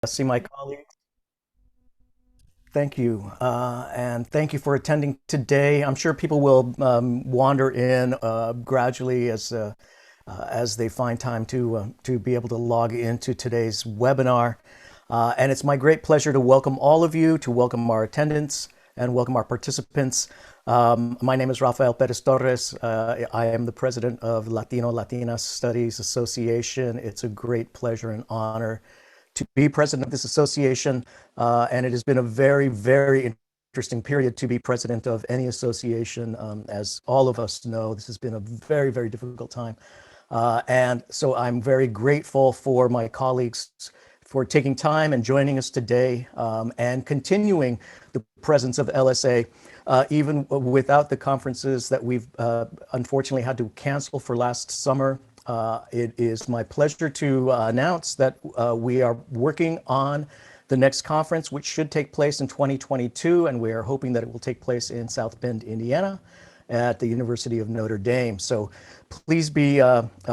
See my colleagues. Thank you. And thank you for attending today. I'm sure people will wander in gradually as they find time to be able to log into today's webinar. And it's my great pleasure to welcome all of you, to welcome our attendants and welcome our participants. My name is Rafael Perez Torres. I am the president of Latino Studies Association. It's a great pleasure and honor to be president of this association. And it has been a very, very interesting period to be president of any association. As all of us know, this has been a very, very difficult time. And so I'm very grateful for my colleagues for taking time and joining us today and continuing the presence of LSA, even without the conferences that we've unfortunately had to cancel for last summer. It is my pleasure to announce that we are working on the next conference, which should take place in 2022, and we are hoping that it will take place in South Bend, Indiana, at the University of Notre Dame. So please be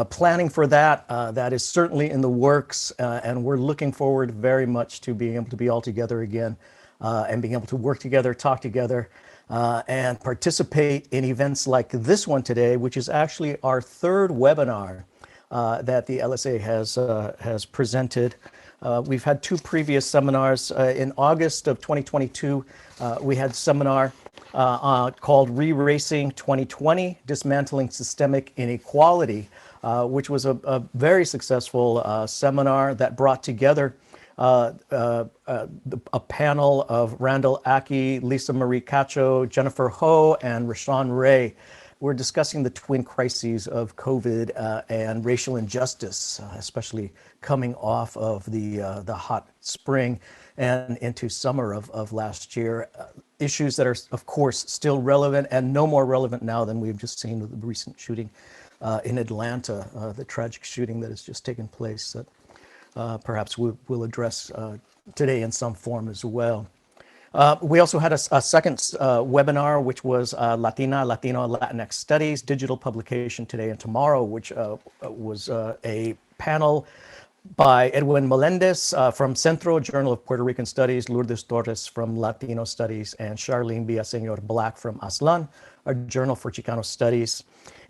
planning for that. That is certainly in the works, and we're looking forward very much to being able to be all together again and being able to work together, talk together, and participate in events like this one today, which is actually our third webinar that the LSA has presented. We've had two previous seminars. In August of 2022, we had a seminar called Re-Racing 2020, Dismantling Systemic Inequality, which was a very successful seminar that brought together a panel of Randall Aki, Lisa Marie Cacho, Jennifer Ho, and Rashawn Ray. We're discussing the twin crises of COVID and racial injustice, especially coming off of the hot spring and into summer of last year. Issues that are, of course, still relevant and no more relevant now than we've just seen with the recent shooting in Atlanta, the tragic shooting that has just taken place that perhaps we'll address today in some form as well. We also had a second webinar, which was Latino Latinx Studies, digital publication today and tomorrow, which was a panel by Edwin Melendez from Centro, Journal of Puerto Rican Studies, Lourdes Torres from Latino Studies, and Charlene Villaseñor Black from Aslan, a Journal for Chicano Studies.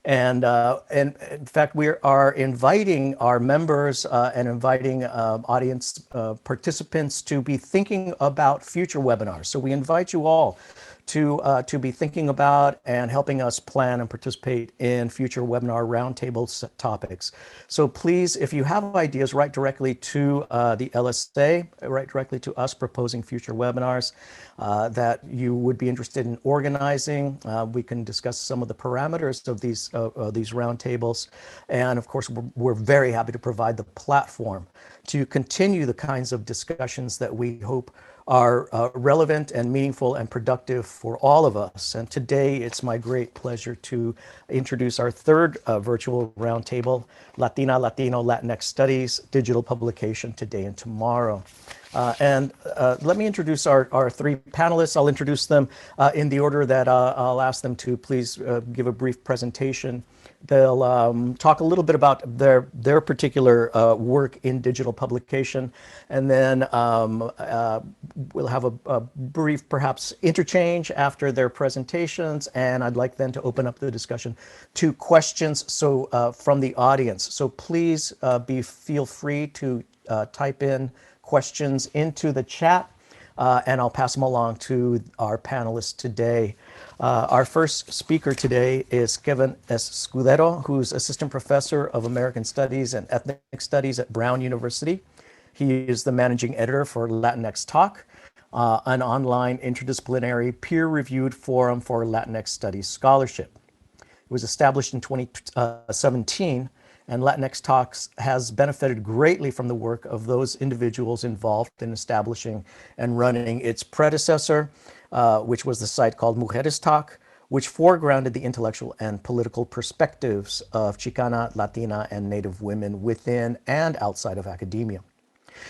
And in fact, we are inviting our members and inviting audience participants to be thinking about future webinars. So we invite you all to be thinking about and helping us plan and participate in future webinar roundtable topics. So please, if you have ideas, write directly to the LSA, write directly to us proposing future webinars that you would be interested in organizing. We can discuss some of the parameters of these roundtables. And of course, we're very happy to provide the platform to continue the kinds of discussions that we hope are relevant and meaningful and productive for all of us. And today, it's my great pleasure to introduce our third virtual roundtable, Latino Latinx Studies, digital publication today and tomorrow. And let me introduce our three panelists. I'll introduce them in the order that I'll ask them to please give a brief presentation. They'll talk a little bit about their particular work in digital publication, and then we'll have a brief, perhaps, interchange after their presentations, and I'd like then to open up the discussion to questions from the audience. So please feel free to type in questions into the chat, and I'll pass them along to our panelists today. Our first speaker today is Kevin S. Scudero, who's Assistant Professor of American Studies and Ethnic Studies at Brown University. He is the Managing Editor for Latinx Talk, an online interdisciplinary peer-reviewed forum for Latinx Studies scholarship. It was established in 2017, and Latinx Talks has benefited greatly from the work of those individuals involved in establishing and running its predecessor, which was the site called Mujeres Talk, which foregrounded the intellectual and political perspectives of Chicana, Latina, and Native women within and outside of academia.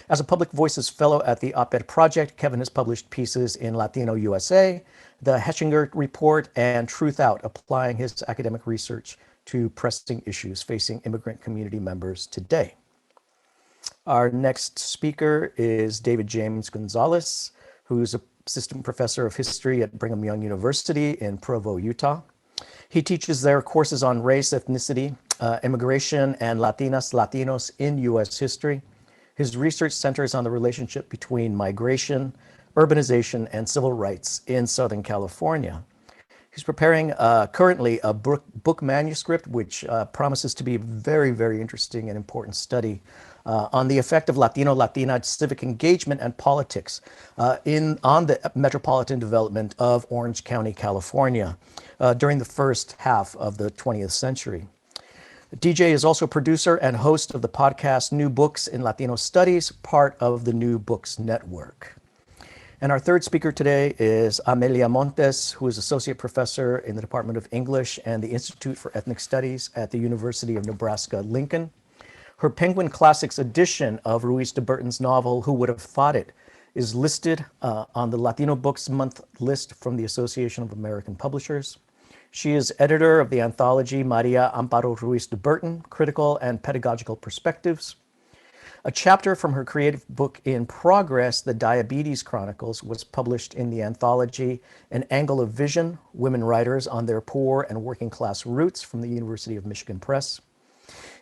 As a Public Voices Fellow at the Op-Ed Project, Kevin has published pieces in Latino USA, the Hechinger Report, and Truth Out, applying his academic research to pressing issues facing immigrant community members today. Our next speaker is David James Gonzales, who's assistant professor of history at Brigham Young University in Provo, Utah. He teaches there courses on race, ethnicity, immigration, and Latinas, Latinos in U.S. history. His research centers on the relationship between migration, urbanization, and civil rights in Southern California. He's preparing currently a book manuscript, which promises to be a very, very interesting and important study on the effect of Latino, Latina civic engagement and politics on the metropolitan development of Orange County, California during the first half of the 20th century. DJ is also producer and host of the podcast New Books in Latino Studies, part of the New Books Network. And our third speaker today is Amelia Montes, who is associate professor in the Department of English and the Institute for Ethnic Studies at the University of Nebraska-Lincoln. Her Penguin Classics edition of Ruiz de Burton's novel, Who Would Have Thought It, is listed on the Latino Books Month list from the Association of American Publishers. She is editor of the anthology Maria Amparo Ruiz de Burton, Critical and Pedagogical Perspectives. A chapter from her creative book in progress, The Diabetes Chronicles, was published in the anthology An Angle of Vision, Women Writers on Their Poor and Working Class Roots from the University of Michigan Press.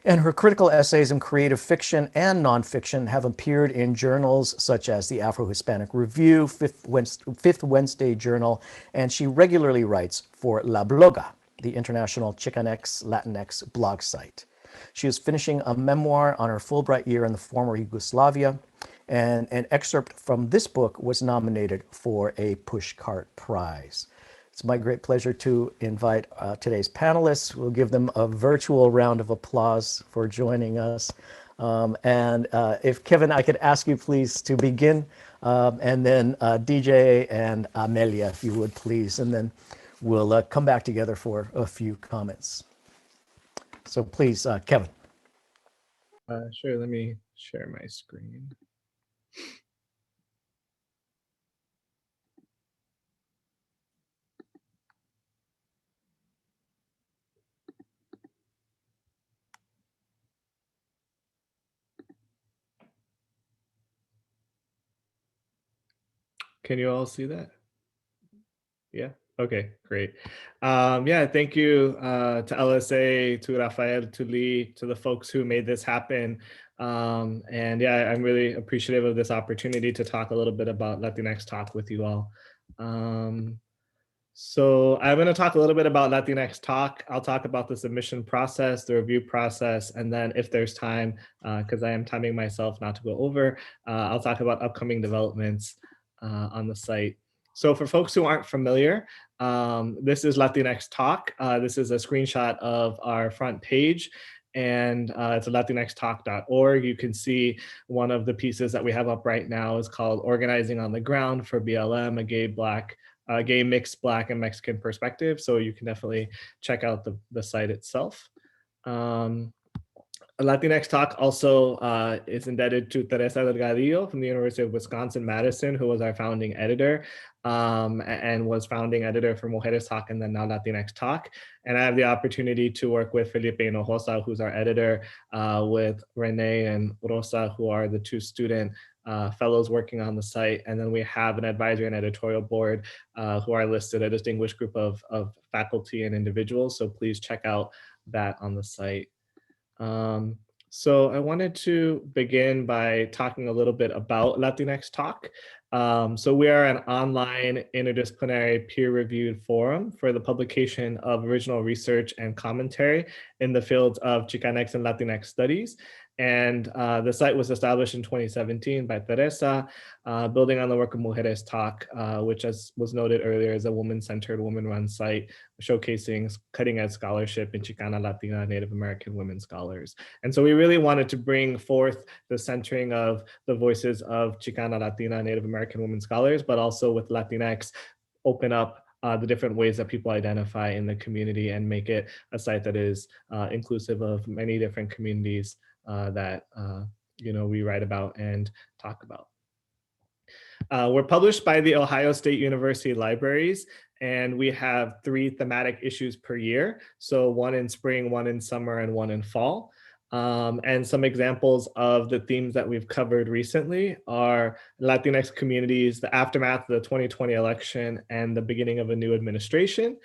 And her critical essays in creative fiction and nonfiction have appeared in journals such as the Afro-Hispanic Review, Fifth Wednesday Journal, and she regularly writes for La Bloga, the international Chicanx Latinx blog site. She is finishing a memoir on her Fulbright year in the former Yugoslavia, and an excerpt from this book was nominated for a Pushcart Prize. It's my great pleasure to invite today's panelists. We'll give them a virtual round of applause for joining us. And if Kevin, I could ask you please to begin, and then DJ and Amelia, if you would please, and then we'll come back together for a few comments. So please, Kevin. Sure, let me share my screen. Can you all see that? Yeah. Okay, great. Yeah, thank you to LSA, to Rafael, to Lee, to the folks who made this happen. And yeah, I'm really appreciative of this opportunity to talk a little bit about Latinx Talk with you all. So I'm going to talk a little bit about Latinx Talk. I'll talk about the submission process, the review process, and then if there's time, because I am timing myself not to go over, I'll talk about upcoming developments on the site. So for folks who aren't familiar, this is Latinx Talk. This is a screenshot of our front page, and it's latinxtalk.org. You can see one of the pieces that we have up right now is called Organizing on the Ground for BLM, a gay, mixed, Black, and Mexican perspective. So you can definitely check out the site itself. Latinx Talk also is indebted to Teresa Delgadillo from the University of Wisconsin-Madison, who was our founding editor and was founding editor for Mujeres Talk and then now Latinx Talk. And I have the opportunity to work with Felipe Hinojosa, who's our editor, with Renee and Rosa, who are the two student fellows working on the site. And then we have an advisory and editorial board who are listed, a distinguished group of faculty and individuals. So please check out that on the site. So I wanted to begin by talking a little bit about Latinx Talk. So we are an online interdisciplinary peer-reviewed forum for the publication of original research and commentary in the fields of Chicanx and Latinx studies. And the site was established in 2017 by Teresa, building on the work of Mujeres Talk, which, as was noted earlier, is a woman-centered, woman-run site showcasing cutting-edge scholarship in Chicana, Latina, Native American women scholars. And so we really wanted to bring forth the centering of the voices of Chicana, Latina, Native American women scholars, but also with Latinx, open up the different ways that people identify in the community and make it a site that is inclusive of many different communities that we write about and talk about. We're published by the Ohio State University Libraries, and we have 3 thematic issues per year. So one in spring, one in summer, and one in fall. And some examples of the themes that we've covered recently are Latinx communities, the aftermath of the 2020 election, and the beginning of a new administration.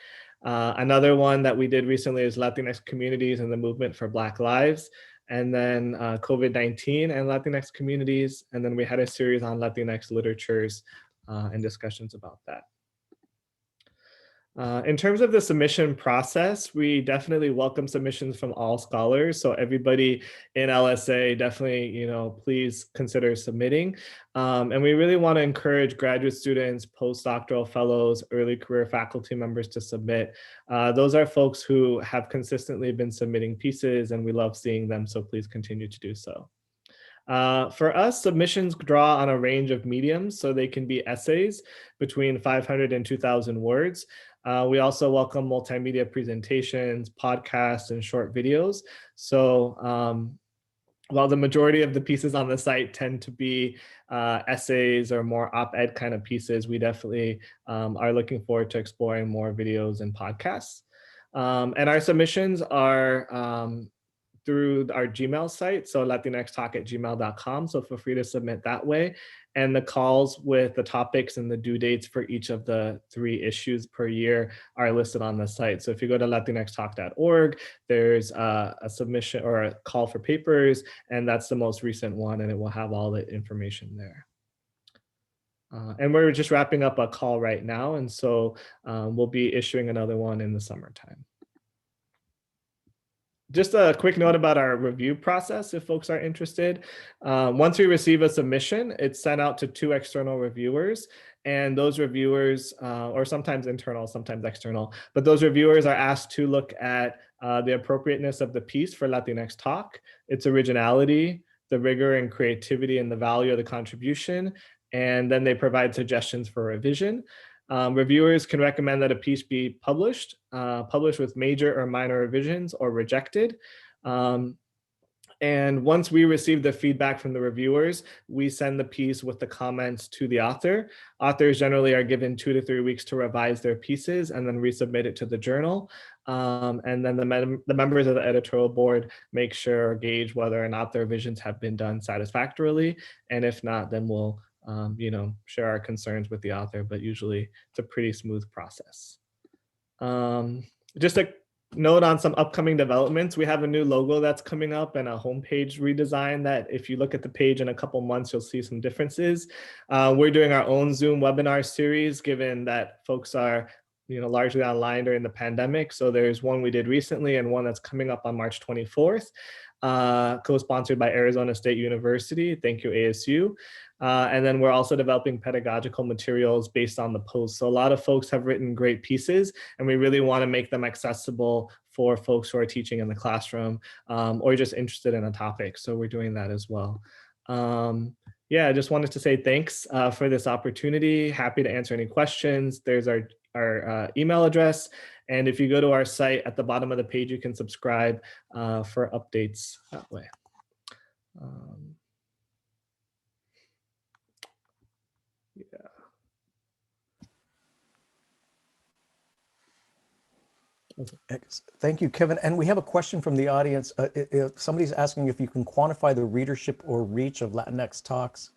Another one that we did recently is Latinx communities and the movement for Black lives, and then COVID-19 and Latinx communities. And then we had a series on Latinx literatures and discussions about that. In terms of the submission process, we definitely welcome submissions from all scholars. So everybody in LSA, definitely, please consider submitting. And we really want to encourage graduate students, postdoctoral fellows, early career faculty members to submit. Those are folks who have consistently been submitting pieces, and we love seeing them. So please continue to do so. For us, submissions draw on a range of mediums, so they can be essays between 500 and 2,000 words. We also welcome multimedia presentations, podcasts, and short videos. So while the majority of the pieces on the site tend to be essays or more op-ed kind of pieces, we definitely are looking forward to exploring more videos and podcasts. And our submissions are through our Gmail site, so latinxtalk@gmail.com. So feel free to submit that way. And the calls with the topics and the due dates for each of the 3 issues per year are listed on the site. So if you go to latinxtalk.org, there's a submission or a call for papers, and that's the most recent one, and it will have all the information there. And we're just wrapping up a call right now, and so we'll be issuing another one in the summertime. Just a quick note about our review process, if folks are interested. Once we receive a submission, it's sent out to 2 external reviewers, and those reviewers, or sometimes internal, sometimes external, but those reviewers are asked to look at the appropriateness of the piece for Latinx Talk, its originality, the rigor and creativity and the value of the contribution, and then they provide suggestions for revision. Reviewers can recommend that a piece be published with major or minor revisions, or rejected. And once we receive the feedback from the reviewers, we send the piece with the comments to the author. Authors generally are given 2 to 3 weeks to revise their pieces and then resubmit it to the journal. And then the members of the editorial board make sure or gauge whether or not their revisions have been done satisfactorily. And if not, then we'll share our concerns with the author, but usually it's a pretty smooth process. Just a note on some upcoming developments. We have a new logo that's coming up and a homepage redesign that if you look at the page in a couple months, you'll see some differences. We're doing our own Zoom webinar series, given that folks are largely online during the pandemic. So there's one we did recently and one that's coming up on March 24th, co-sponsored by Arizona State University. Thank you, ASU. And then we're also developing pedagogical materials based on the post. So a lot of folks have written great pieces, and we really want to make them accessible for folks who are teaching in the classroom or just interested in a topic. So we're doing that as well. Yeah, I just wanted to say thanks for this opportunity. Happy to answer any questions. There's our email address. And if you go to our site at the bottom of the page, you can subscribe for updates that way. Thank you, Kevin. And we have a question from the audience. Somebody's asking if you can quantify the readership or reach of Latinx Talks.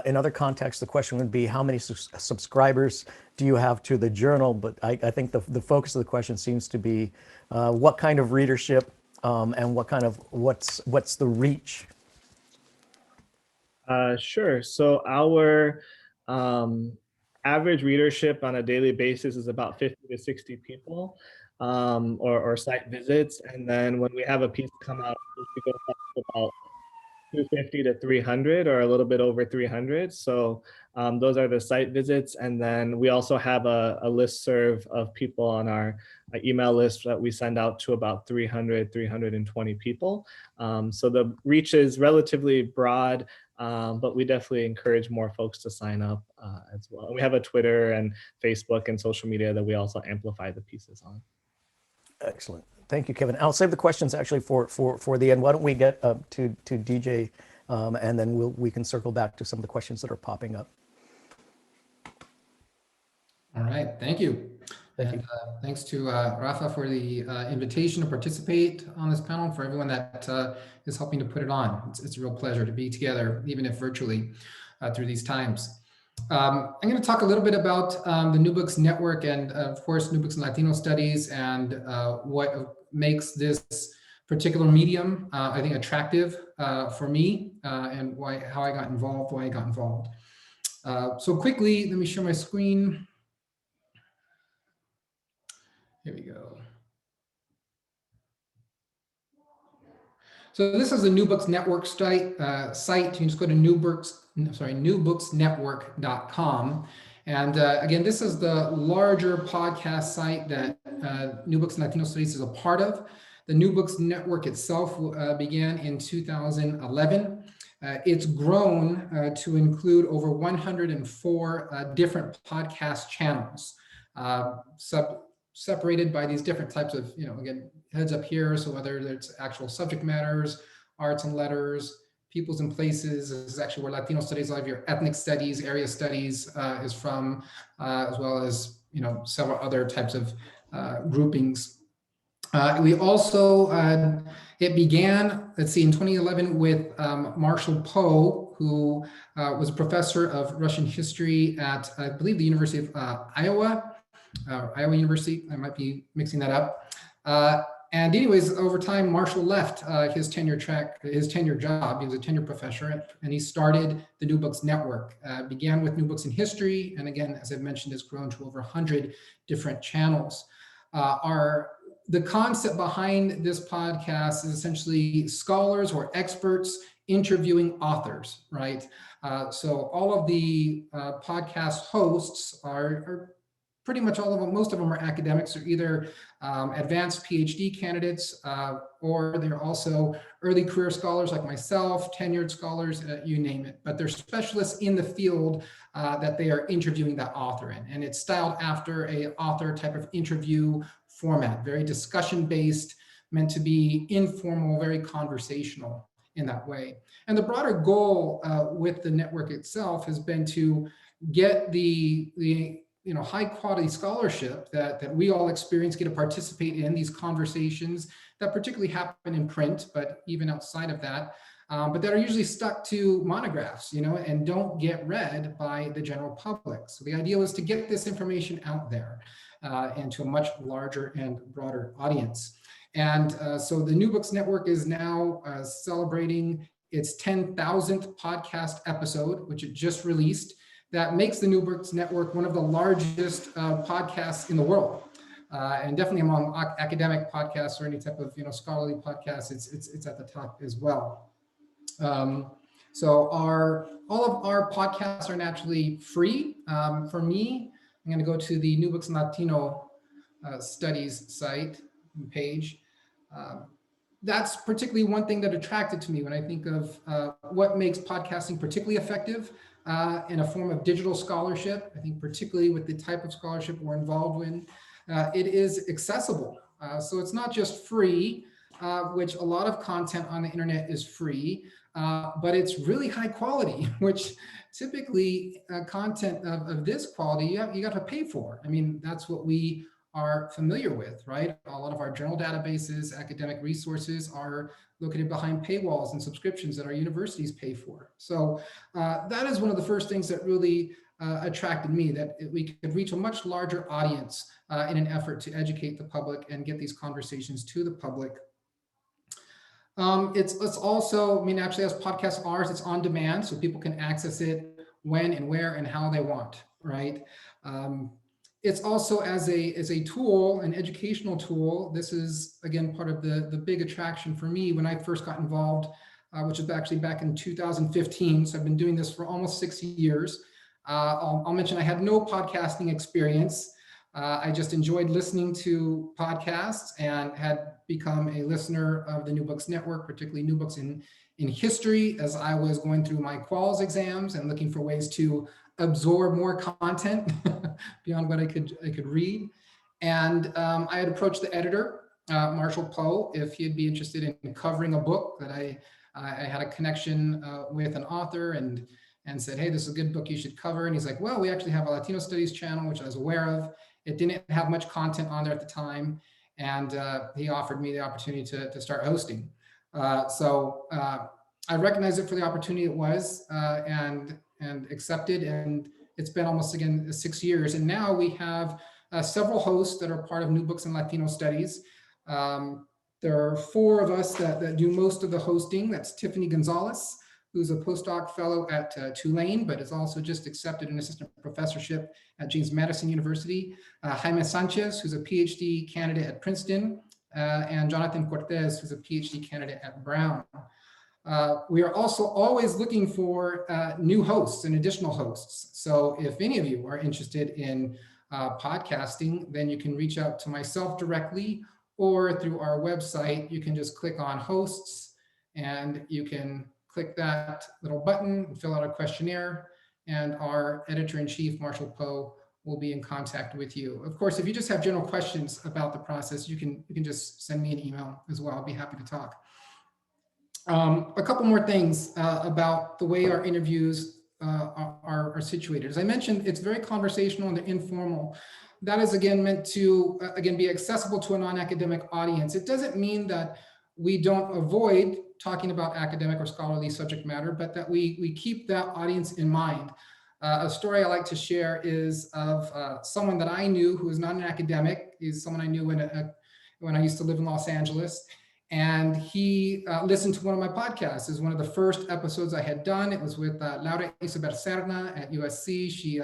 In other contexts, the question would be, how many subscribers do you have to the journal? But I think the focus of the question seems to be what kind of readership and what's the reach? Sure. So our average readership on a daily basis is about 50 to 60 people or site visits. And then when we have a piece come out, it goes up to about 250 to 300 or a little bit over 300. So those are the site visits. And then we also have a listserv of people on our email list that we send out to about 320 people. So the reach is relatively broad, but we definitely encourage more folks to sign up as well. And we have a Twitter and Facebook and social media that we also amplify the pieces on. Excellent. Thank you, Kevin. I'll save the questions actually for the end. Why don't we get to DJ and then we can circle back to some of the questions that are popping up. All right, thank you. Thank you. Thanks to Rafa for the invitation to participate on this panel, for everyone that is helping to put it on. It's a real pleasure to be together, even if virtually, through these times. I'm going to talk a little bit about the New Books Network and, of course, New Books in Latino Studies, and what makes this particular medium, I think, attractive for me, and how I got involved, why I got involved. So quickly, let me share my screen. Here we go. So this is the New Books Network site. You can just go to newbooksnetwork.com. And again, this is the larger podcast site that New Books in Latino Studies is a part of. The New Books Network itself began in 2011. It's grown to include over 104 different podcast channels, separated by these different types of, again, heads up here. So whether it's actual subject matters, arts and letters, peoples and places, this is actually where Latino studies, a lot of your ethnic studies, area studies is from, as well as, several other types of groupings. We also, it began, let's see, in 2011 with Marshall Poe, who was a professor of Russian history at, I believe, the University of Iowa University. I might be mixing that up. And anyways, over time, Marshall left his tenure job. He was a tenure professor, and he started the New Books Network. Began with New Books in History, and again, as I've mentioned, has grown to over 100 different channels. The concept behind this podcast is essentially scholars or experts interviewing authors, right? So all of the podcast hosts are pretty much all of them, most of them are academics, or either advanced PhD candidates, or they're also early career scholars like myself, tenured scholars, you name it. But they're specialists in the field that they are interviewing that author in. And it's styled after a author type of interview format, very discussion-based, meant to be informal, very conversational in that way. And the broader goal with the network itself has been to get the high quality scholarship that we all experience, get to participate in these conversations that particularly happen in print, but even outside of that, but that are usually stuck to monographs, and don't get read by the general public. So the idea was to get this information out there and to a much larger and broader audience. And so the New Books Network is now celebrating its 10,000th podcast episode, which it just released. That makes the New Books Network one of the largest podcasts in the world, and definitely among academic podcasts or any type of scholarly podcasts. It's at the top as well. So all of our podcasts are naturally free. For me, I'm going to go to the New Books in Latino Studies site and page. That's particularly one thing that attracted to me when I think of what makes podcasting particularly effective in a form of digital scholarship. I think particularly with the type of scholarship we're involved in, it is accessible. So it's not just free, which a lot of content on the internet is free, but it's really high quality, which typically content of this quality, you got to pay for. I mean, that's what we are familiar with, right? A lot of our journal databases, academic resources are located behind paywalls and subscriptions that our universities pay for. So that is one of the first things that really attracted me, that we could reach a much larger audience in an effort to educate the public and get these conversations to the public. It's also, actually, as podcasts are, it's on demand, so people can access it when and where and how they want, right? It's also as a tool, an educational tool. This is, again, part of the big attraction for me when I first got involved, which is actually back in 2015. So I've been doing this for almost 6 years. I'll mention I had no podcasting experience. I just enjoyed listening to podcasts and had become a listener of the New Books Network, particularly New Books in History, as I was going through my quals exams and looking for ways to absorb more content beyond what I could read. And I had approached the editor, Marshall Poe, if he'd be interested in covering a book that I had a connection with an author, and said, hey, this is a good book you should cover. And he's like, well, we actually have a Latino Studies channel, which I was aware of. It didn't have much content on there at the time, and he offered me the opportunity to start hosting. I recognized it for the opportunity it was, and accepted. And it's been almost, again, 6 years. And now we have several hosts that are part of New Books in Latino Studies. There are 4 of us that do most of the hosting. That's Tiffany Gonzales, who's a postdoc fellow at Tulane, but is also just accepted an assistant professorship at James Madison University. Jaime Sanchez, who's a PhD candidate at Princeton, and Jonathan Cortez, who's a PhD candidate at Brown. We are also always looking for new hosts and additional hosts. So if any of you are interested in podcasting, then you can reach out to myself directly, or through our website. You can just click on hosts, and you can click that little button and fill out a questionnaire, and our editor-in-chief, Marshall Poe, will be in contact with you. Of course, if you just have general questions about the process, you can just send me an email as well. I'll be happy to talk. A couple more things about the way our interviews are situated. As I mentioned, it's very conversational and informal. That is, again, meant to, be accessible to a non-academic audience. It doesn't mean that we don't avoid talking about academic or scholarly subject matter, but that we keep that audience in mind. A story I like to share is of someone that I knew who is not an academic. He's someone I knew when I used to live in Los Angeles. And he listened to one of my podcasts. It was one of the first episodes I had done. It was with Laura Isabel Serna at USC. She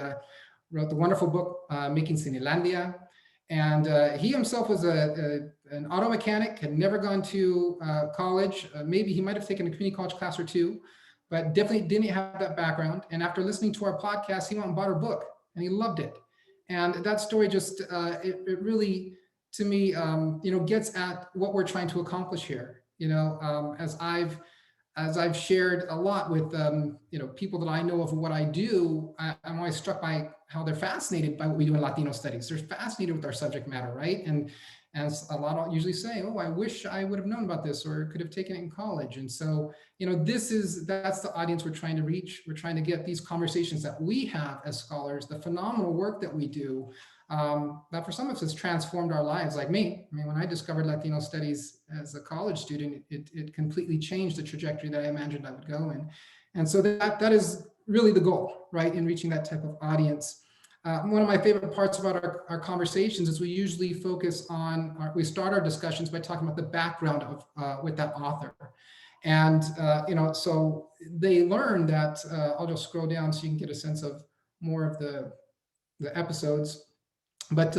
wrote the wonderful book, Making Cinelandia. And he himself was an auto mechanic, had never gone to college. Maybe he might have taken a community college class or two, but definitely didn't have that background. And after listening to our podcast, he went and bought our book, and he loved it. And that story just, it really, to me, gets at what we're trying to accomplish here. As I've shared a lot with people that I know of what I do, I'm always struck by how they're fascinated by what we do in Latino studies. They're fascinated with our subject matter, right? And as a lot usually say, oh, I wish I would have known about this or could have taken it in college. And so, that's the audience we're trying to reach. We're trying to get these conversations that we have as scholars, the phenomenal work that we do, that for some of us has transformed our lives, like me. I mean, when I discovered Latino studies as a college student, it completely changed the trajectory that I imagined I would go in. And so that is really the goal, right, in reaching that type of audience. One of my favorite parts about our conversations is we usually focus on, we start our discussions by talking about the background of with that author. And, so they learn that, I'll just scroll down so you can get a sense of more of the episodes. But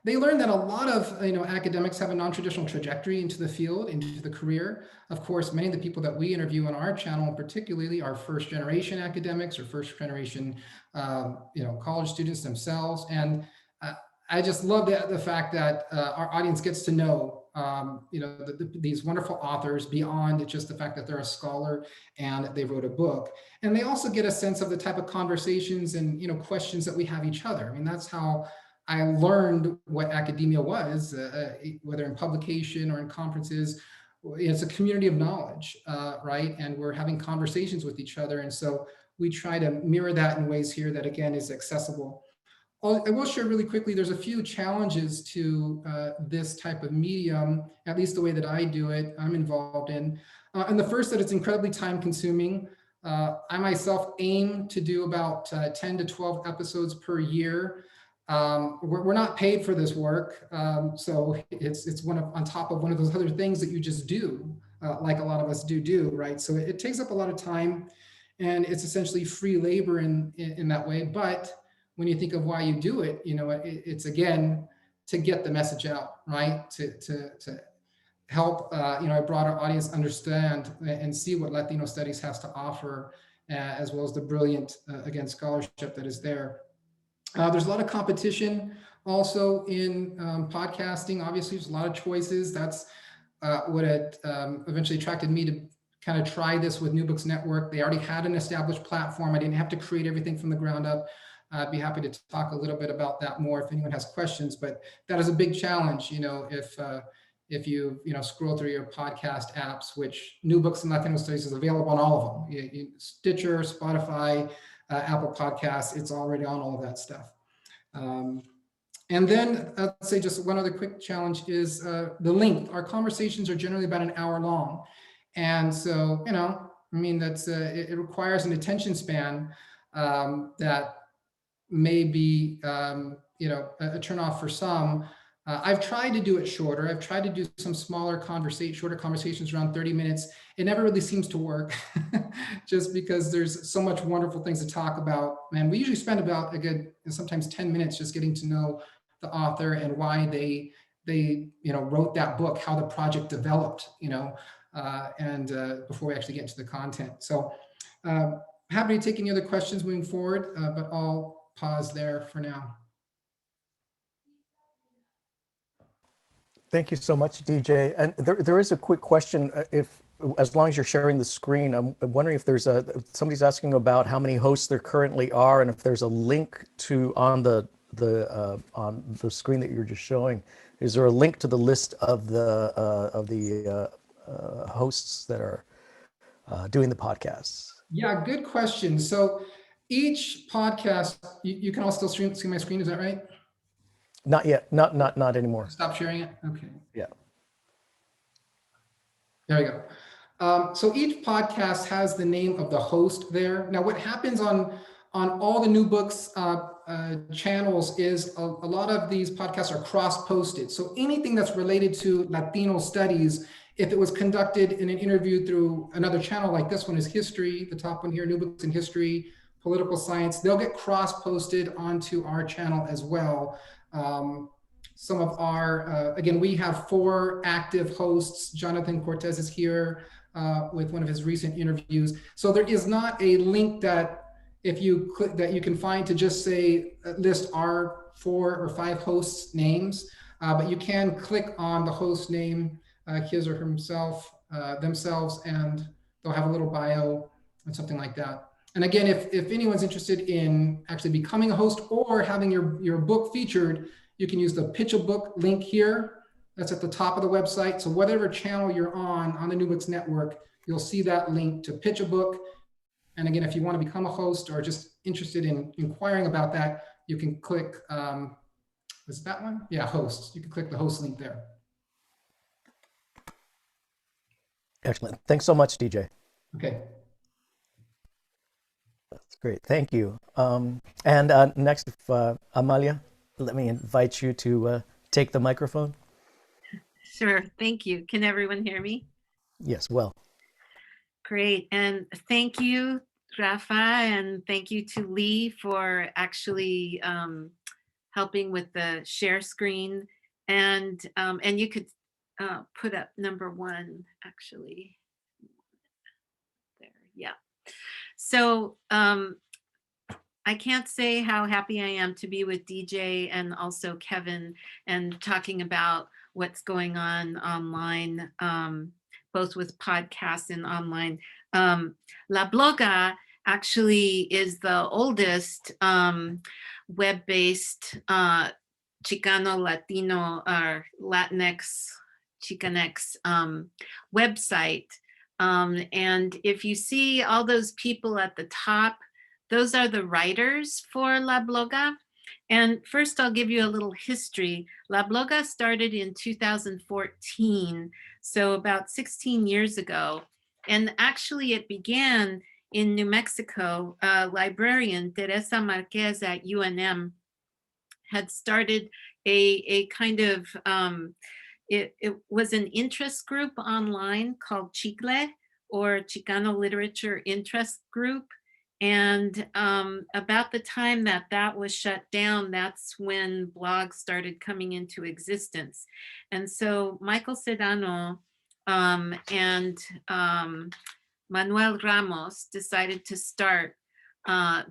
they learned that a lot of academics have a non-traditional trajectory into the field, into the career. Of course, many of the people that we interview on our channel, particularly, are first-generation academics or first-generation college students themselves. And I just love the fact that our audience gets to know these wonderful authors beyond just the fact that they're a scholar and they wrote a book. And they also get a sense of the type of conversations and questions that we have each other. I mean, that's how I learned what academia was, whether in publication or in conferences. It's a community of knowledge, right? And we're having conversations with each other. And so we try to mirror that in ways here that, again, is accessible. I will share really quickly, there's a few challenges to this type of medium, at least the way that I do it, I'm involved in. And the first, that it's incredibly time consuming. I myself aim to do about 10 to 12 episodes per year. We're not paid for this work, so it's on top of one of those other things that you just do, like a lot of us do, right? So it takes up a lot of time, and it's essentially free labor in that way. But when you think of why you do it, it's again to get the message out, right? To help a broader audience understand and see what Latino studies has to offer, as well as the brilliant again scholarship that is there. There's a lot of competition also in podcasting. Obviously, there's a lot of choices. That's what had eventually attracted me to kind of try this with New Books Network. They already had an established platform. I didn't have to create everything from the ground up. I'd be happy to talk a little bit about that more if anyone has questions, but that is a big challenge, if you scroll through your podcast apps, which New Books in Latino Studies is available on all of them. Stitcher, Spotify, Apple Podcasts, it's already on all of that stuff. And And then I'd say just one other quick challenge is the length. Our conversations are generally about an hour long. And so, you know, I mean, that's it requires an attention span that may be, you know, a turnoff for some. I've tried to do it shorter. I've tried to do some smaller shorter conversations around 30 minutes. It never really seems to work just because there's so much wonderful things to talk about. And we usually spend about a good, sometimes 10 minutes just getting to know the author and why they you know, wrote that book, how the project developed, you know, and before we actually get into the content. So happy to take any other questions moving forward, but I'll pause there for now. Thank you so much, DJ. And there is a quick question. As long as you're sharing the screen, I'm wondering if there's somebody's asking about how many hosts there currently are, and if there's a link to on the screen that you're just showing. Is there a link to the list of the hosts that are doing the podcasts? Yeah, good question. So each podcast, you can all still see my screen, is that right? Not yet. Not anymore. Stop sharing it. Okay. Yeah. There we go. So each podcast has the name of the host there. Now, what happens on all the New Books channels is a lot of these podcasts are cross-posted. So anything that's related to Latino studies, if it was conducted in an interview through another channel like this one is history, the top one here, New Books in History, political science, they'll get cross-posted onto our channel as well. Some of our, again, we have 4 active hosts. Jonathan Cortez is here with one of his recent interviews. So there is not a link that if you click that you can find to just say list our 4 or 5 hosts' names, but you can click on the host name, his or himself, themselves, and they'll have a little bio and something like that. And again, if anyone's interested in actually becoming a host or having your book featured, you can use the Pitch a Book link here. That's at the top of the website. So whatever channel you're on the New Books Network, you'll see that link to Pitch a Book. And again, if you want to become a host or just interested in inquiring about that, you can click, is it that one? Yeah, hosts. You can click the host link there. Excellent. Thanks so much, DJ. Okay. That's great. Thank you. And next, Amelia, let me invite you to take the microphone. Sure. Thank you. Can everyone hear me? Yes, well. Great. And thank you, Rafa, and thank you to Lee for actually helping with the share screen. And you could put up number 1, actually. There, yeah. So I can't say how happy I am to be with DJ and also Kevin and talking about what's going on online, both with podcasts and online. La Bloga actually is the oldest web-based Chicano, Latino, or Latinx, Chicanx website. And if you see all those people at the top, those are the writers for La Bloga. And first, I'll give you a little history. La Bloga started in 2014, so about 16 years ago. And actually, it began in New Mexico. A librarian, Teresa Marquez at UNM, had started a kind of, it was an interest group online called Chicle, or Chicano Literature Interest Group. And about the time that was shut down, that's when blogs started coming into existence. And so Michael Sedano and Manuel Ramos decided to start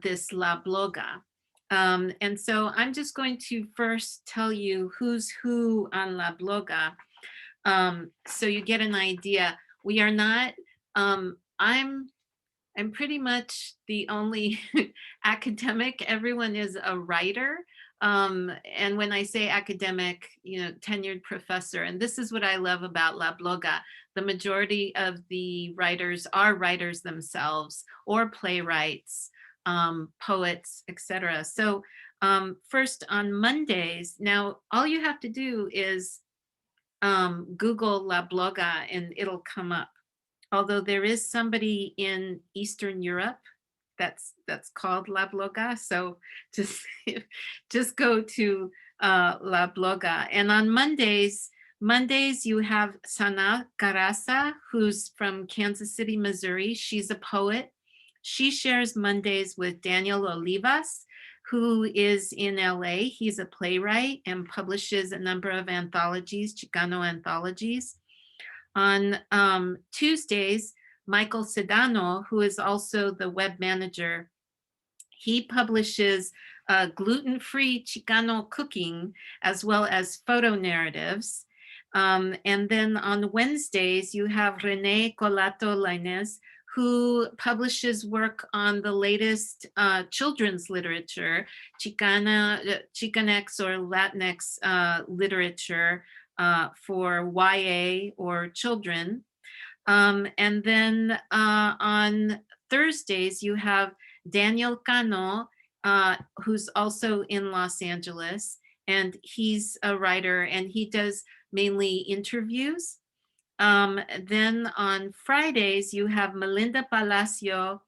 this La Bloga. And so I'm just going to first tell you who's who on La Bloga, so you get an idea. We are not, I'm pretty much the only academic. Everyone is a writer. And when I say academic, tenured professor. And this is what I love about La Bloga. The majority of the writers are writers themselves or playwrights. poets, etc. So first on Mondays, now all you have to do is Google La Bloga and it'll come up. Although there is somebody in Eastern Europe that's called La Bloga. So just go to La Bloga. And on Mondays you have Sana Carasa, who's from Kansas City, Missouri. She's a poet. She shares Mondays with Daniel Olivas, who is in LA. He's a playwright and publishes a number of anthologies, Chicano anthologies. On Tuesdays, Michael Sedano, who is also the web manager, he publishes gluten-free Chicano cooking as well as photo narratives. And then on Wednesdays, you have Rene Colato Lainez, who publishes work on the latest children's literature, Chicanx or Latinx literature for YA or children. And then on Thursdays, you have Daniel Cano, who's also in Los Angeles, and he's a writer and he does mainly interviews. Then on Fridays, you have Melinda Palacio,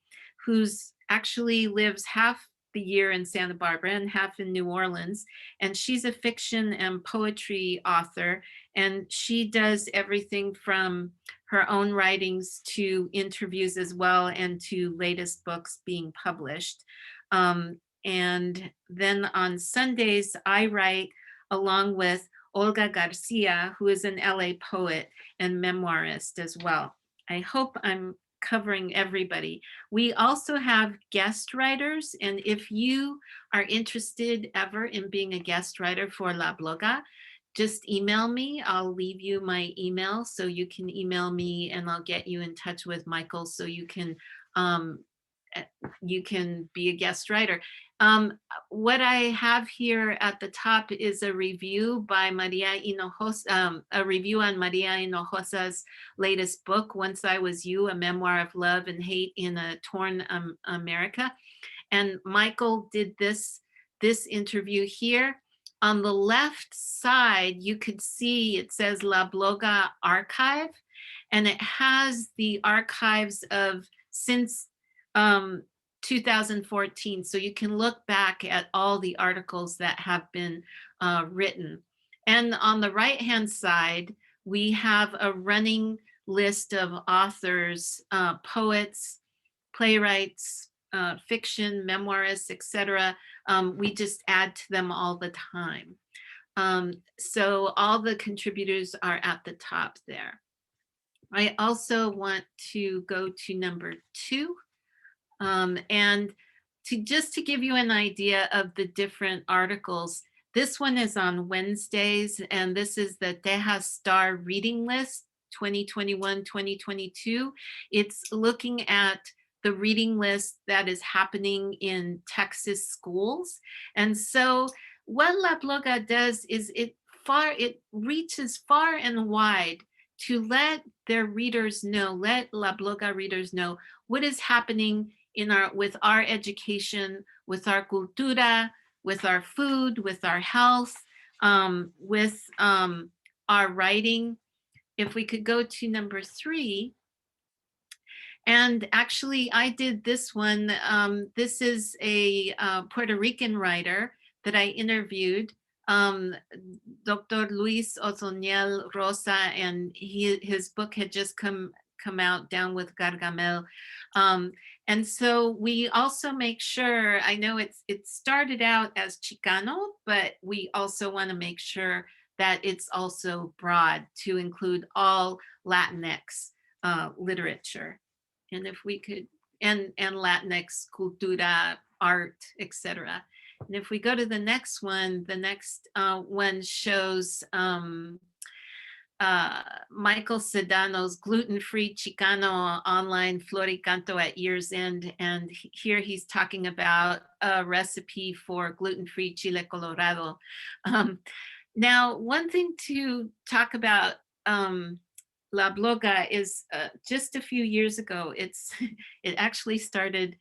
who's actually lives half the year in Santa Barbara and half in New Orleans. And she's a fiction and poetry author. And she does everything from her own writings to interviews as well, and to latest books being published. And then on Sundays, I write along with Olga Garcia, who is an LA poet and memoirist as well. I hope I'm covering everybody. We also have guest writers, and if you are interested ever in being a guest writer for La Bloga, just email me. I'll leave you my email so you can email me, and I'll get you in touch with Michael so you can be a guest writer. What I have here at the top is a review by Maria Hinojosa, a review on Maria Hinojosa's latest book, Once I Was You, A Memoir of Love and Hate in a Torn America. And Michael did this interview here. On the left side, you could see it says La Bloga Archive, and it has the archives of since 2014. So you can look back at all the articles that have been written. And on the right-hand side, we have a running list of authors, poets, playwrights, fiction, memoirists, etc. We just add to them all the time. So all the contributors are at the top there. I also want to go to number 2. And just to give you an idea of the different articles, this one is on Wednesdays, and this is the Deja Star Reading List 2021-2022. It's looking at the reading list that is happening in Texas schools. And so what La Bloga does is it reaches far and wide to let their readers know, let La Bloga readers know what is happening with our education, with our cultura, with our food, with our health, with our writing. If we could go to number 3. And actually, I did this one. This is a Puerto Rican writer that I interviewed, Dr. Luis Ozoniel Rosa, and his book had just come out, Down with Gargamel. And so we also make sure, I know it started out as Chicano, but we also want to make sure that it's also broad to include all Latinx literature. And if we could, and Latinx cultura, art, etc. And if we go to the next one, the next one shows Michael Sedano's gluten-free Chicano online Floricanto at year's end. And here he's talking about a recipe for gluten-free chile colorado. Now, one thing to talk about La Bloga is just a few years ago, it actually started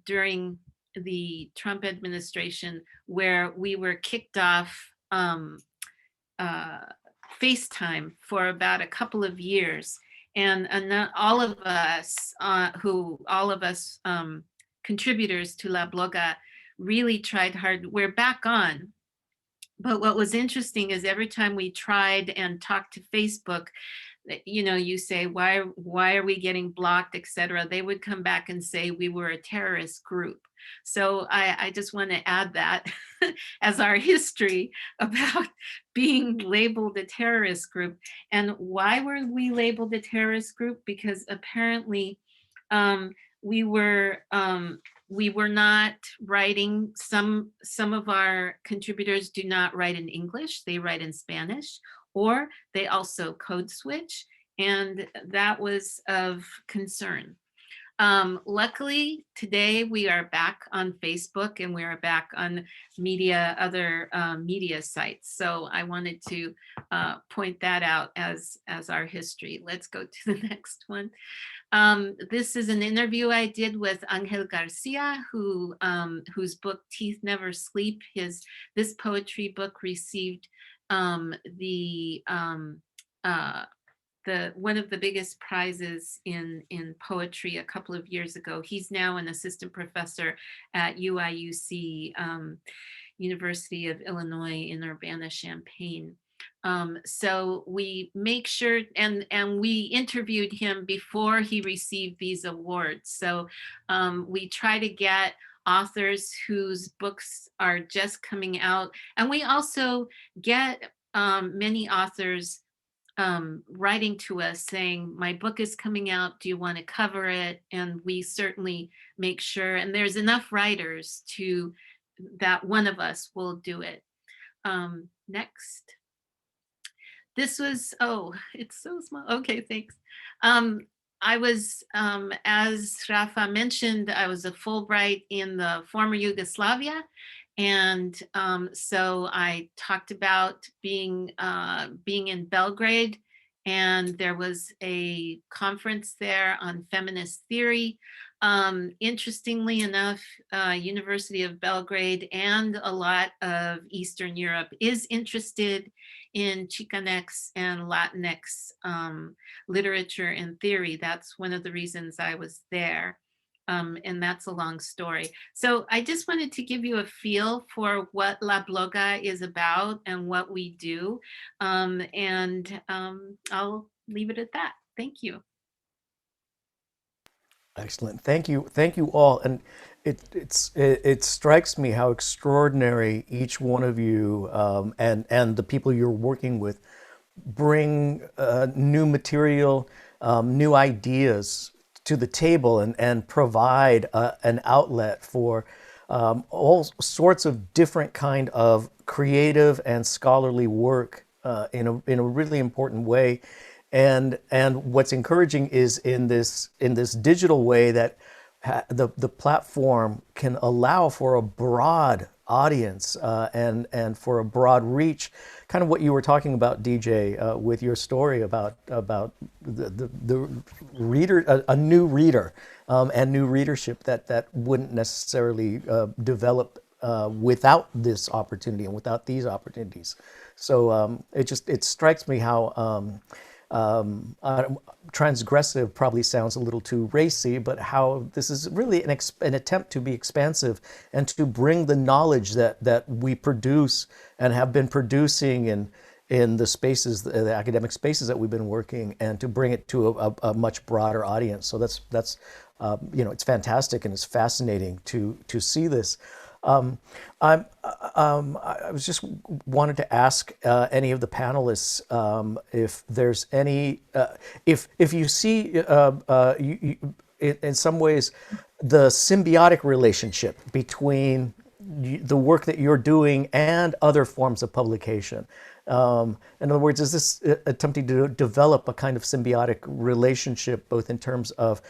during the Trump administration, where we were kicked off FaceTime for about a couple of years. And all of us contributors to La Bloga really tried hard. We're back on. But what was interesting is every time we tried and talked to Facebook, you say, why are we getting blocked, etc. They would come back and say we were a terrorist group. So I just want to add that as our history about being labeled a terrorist group. And why were we labeled a terrorist group? Because apparently we were not writing. Some of our contributors do not write in English, they write in Spanish, or they also code switch, and that was of concern. Luckily, today we are back on Facebook and we are back on other media sites. So I wanted to point that out as our history. Let's go to the next one. This is an interview I did with Angel Garcia, whose book Teeth Never Sleep. This poetry book received one of the biggest prizes in poetry a couple of years ago. He's now an assistant professor at UIUC, University of Illinois in Urbana-Champaign. So we make sure, and we interviewed him before he received these awards. So we try to get authors whose books are just coming out. And we also get many authors writing to us saying, my book is coming out, do you want to cover it? And we certainly make sure, and there's enough writers that one of us will do it. Next. This was, it's so small. Okay, thanks. I was, as Rafa mentioned, I was a Fulbright in the former Yugoslavia. And so I talked about being in Belgrade, and there was a conference there on feminist theory. Interestingly enough, University of Belgrade and a lot of Eastern Europe is interested in Chicanx and Latinx literature and theory. That's one of the reasons I was there. And that's a long story. So I just wanted to give you a feel for what La Bloga is about and what we do. And I'll leave it at that. Thank you. Excellent. Thank you all. And it strikes me how extraordinary each one of you and the people you're working with bring new material, new ideas to the table and provide an outlet for all sorts of different kind of creative and scholarly work in a really important way. And what's encouraging is in this digital way that the platform can allow for a broad audience and for a broad reach, kind of what you were talking about, DJ, with your story about the reader, a new reader and new readership that wouldn't necessarily develop without this opportunity and without these opportunities. So it strikes me how transgressive probably sounds a little too racy, but how this is really an attempt to be expansive and to bring the knowledge that we produce and have been producing in the spaces, the academic spaces that we've been working, and to bring it to a much broader audience. So that's it's fantastic and it's fascinating to see this. I was just wanted to ask any of the panelists if there's any, if you see in some ways the symbiotic relationship between the work that you're doing and other forms of publication. In other words, is this attempting to develop a kind of symbiotic relationship, both in terms of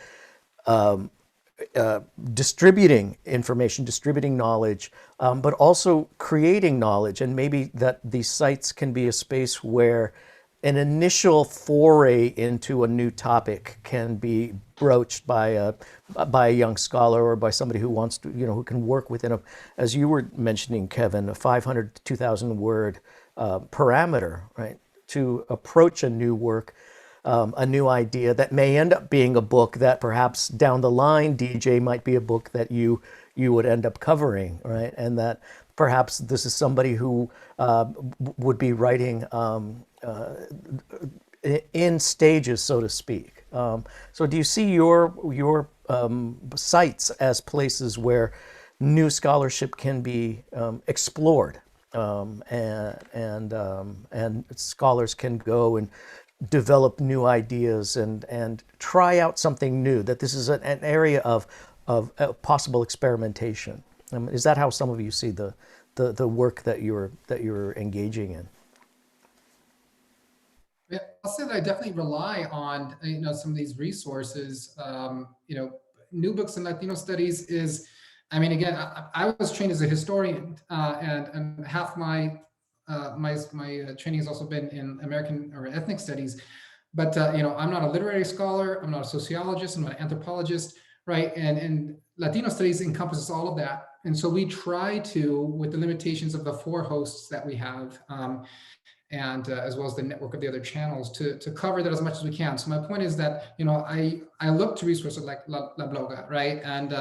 distributing information, distributing knowledge, but also creating knowledge, and maybe that these sites can be a space where an initial foray into a new topic can be broached by a young scholar or by somebody who wants to, who can work within as you were mentioning, Kevin, a 500 to 2,000 word parameter, right, to approach a new work, a new idea that may end up being a book that perhaps down the line, DJ, might be a book that you would end up covering, right, and that perhaps this is somebody who would be writing in stages, so to speak. So do you see your sites as places where new scholarship can be explored, and scholars can go and develop new ideas and try out something new, that this is an area of possible experimentation? Is that how some of you see the work that you're engaging in? Yeah, I'll say that I definitely rely on some of these resources. New Books in Latino Studies is, I mean, again, I was trained as a historian, and half my training has also been in American or ethnic studies. But I'm not a literary scholar. I'm not a sociologist. I'm not an anthropologist, right? And Latino studies encompasses all of that. And so we try to, with the limitations of the 4 hosts that we have, and as well as the network of the other channels, to cover that as much as we can. So my point is that I look to resources like La Bloga, right, and